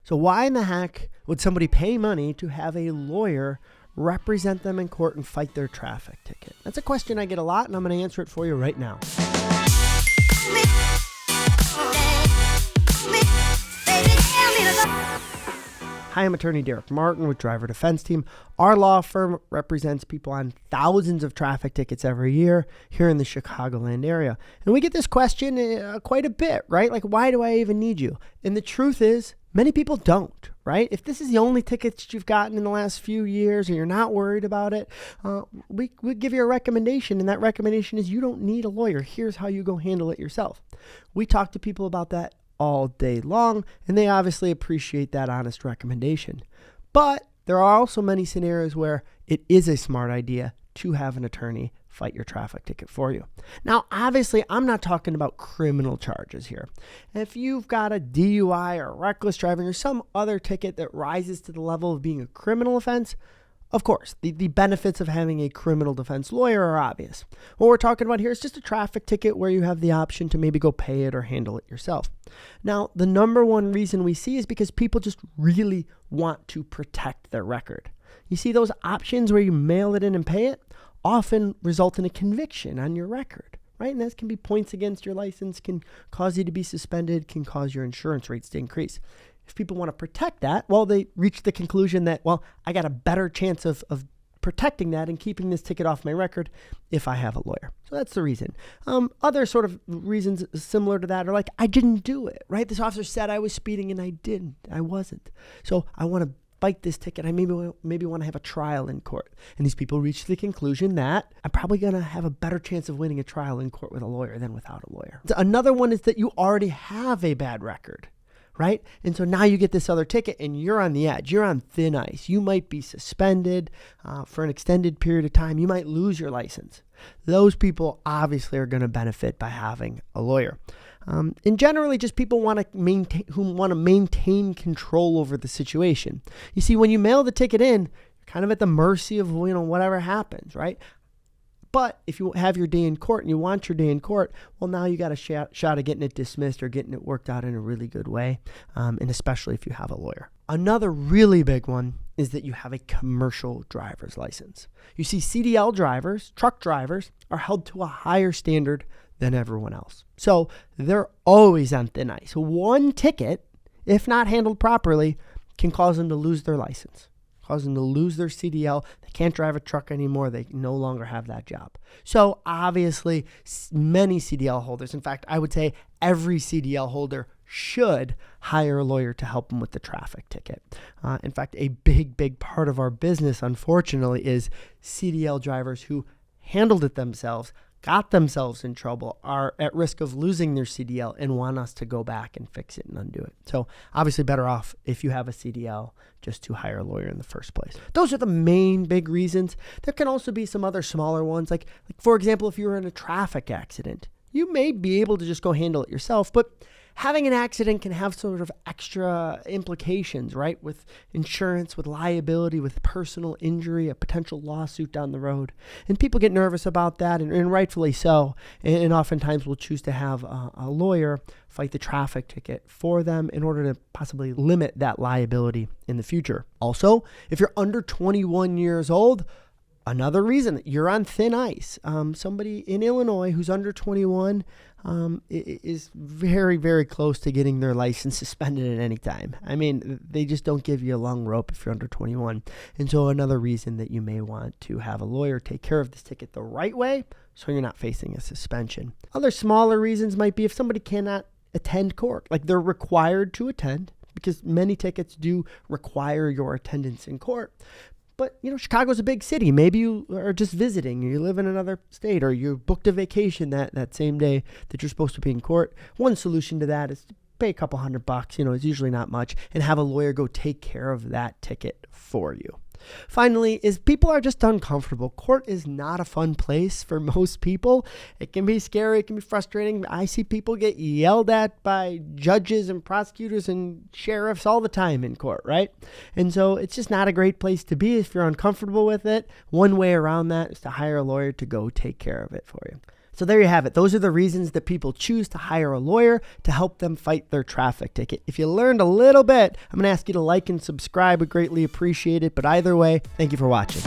So why in the heck would somebody pay money to have a lawyer represent them in court and fight their traffic ticket? That's a question I get a lot, and I'm going to answer it for you right now. Hi, I'm attorney Derek Martin with Driver Defense Team. Our law firm represents people on thousands of traffic tickets every year here in the Chicagoland area. And we get this question quite a bit, right? Like, why do I even need you? And the truth is, many people don't, right? If this is the only tickets you've gotten in the last few years and you're not worried about it, we give you a recommendation, and that recommendation is you don't need a lawyer. Here's how you go handle it yourself. We talk to people about that all day long, and they obviously appreciate that honest recommendation. But there are also many scenarios where it is a smart idea to have an attorney fight your traffic ticket for you. Now, obviously, I'm not talking about criminal charges here. If you've got a DUI or reckless driving or some other ticket that rises to the level of being a criminal offense, of course, the benefits of having a criminal defense lawyer are obvious. What we're talking about here is just a traffic ticket where you have the option to maybe go pay it or handle it yourself. Now, the number one reason we see is because people just really want to protect their record. You see, those options where you mail it in and pay it often result in a conviction on your record, right? And that can be points against your license, can cause you to be suspended, can cause your insurance rates to increase. If people want to protect that, well, they reach the conclusion that, well, I got a better chance of protecting that and keeping this ticket off my record if I have a lawyer. So that's the reason. Other sort of reasons similar to that are like, I didn't do it, right? This officer said I was speeding and I didn't. I wasn't. So I want to fight this ticket. I maybe want to have a trial in court. And these people reach the conclusion that I'm probably going to have a better chance of winning a trial in court with a lawyer than without a lawyer. Another one is that you already have a bad record, right? And so now you get this other ticket and you're on the edge. You're on thin ice. You might be suspended for an extended period of time. You might lose your license. Those people obviously are going to benefit by having a lawyer. And generally just people want to maintain control over the situation. You see, when you mail the ticket in, you're kind of at the mercy of whatever happens, right? But if you have your day in court and you want your day in court, well, now you got a shot at getting it dismissed or getting it worked out in a really good way, and especially if you have a lawyer. Another really big one is that you have a commercial driver's license. You see, CDL drivers, truck drivers, are held to a higher standard than everyone else. So they're always on thin ice. One ticket, if not handled properly, can cause them to lose their license, cause them to lose their CDL. They can't drive a truck anymore. They no longer have that job. So obviously, many CDL holders, in fact, I would say every CDL holder should hire a lawyer to help them with the traffic ticket. In fact, a big part of our business, unfortunately, is CDL drivers who handled it themselves, got themselves in trouble, are at risk of losing their CDL and want us to go back and fix it and undo it. So obviously better off if you have a CDL just to hire a lawyer in the first place. Those are the main big reasons. There can also be some other smaller ones. Like for example, if you were in a traffic accident, you may be able to just go handle it yourself, but having an accident can have sort of extra implications, right? With insurance, with liability, with personal injury, a potential lawsuit down the road. And people get nervous about that, and rightfully so. And oftentimes will choose to have a lawyer fight the traffic ticket for them in order to possibly limit that liability in the future. Also, if you're under 21 years old, another reason that you're on thin ice. Somebody in Illinois who's under 21 is very close to getting their license suspended at any time. I mean, they just don't give you a long rope if you're under 21. And so another reason that you may want to have a lawyer take care of this ticket the right way so you're not facing a suspension. Other smaller reasons might be if somebody cannot attend court, like they're required to attend, because many tickets do require your attendance in court. But, Chicago's a big city. Maybe you are just visiting, or you live in another state, or you booked a vacation that same day that you're supposed to be in court. One solution to that is to pay a couple $100, it's usually not much, and have a lawyer go take care of that ticket for you. Finally, is people are just uncomfortable. Court is not a fun place for most people. It can be scary. It can be frustrating. I see people get yelled at by judges and prosecutors and sheriffs all the time in court, right? And so it's just not a great place to be if you're uncomfortable with it. One way around that is to hire a lawyer to go take care of it for you. So there you have it. Those are the reasons that people choose to hire a lawyer to help them fight their traffic ticket. If you learned a little bit, I'm going to ask you to like and subscribe. We greatly appreciate it. But either way, thank you for watching.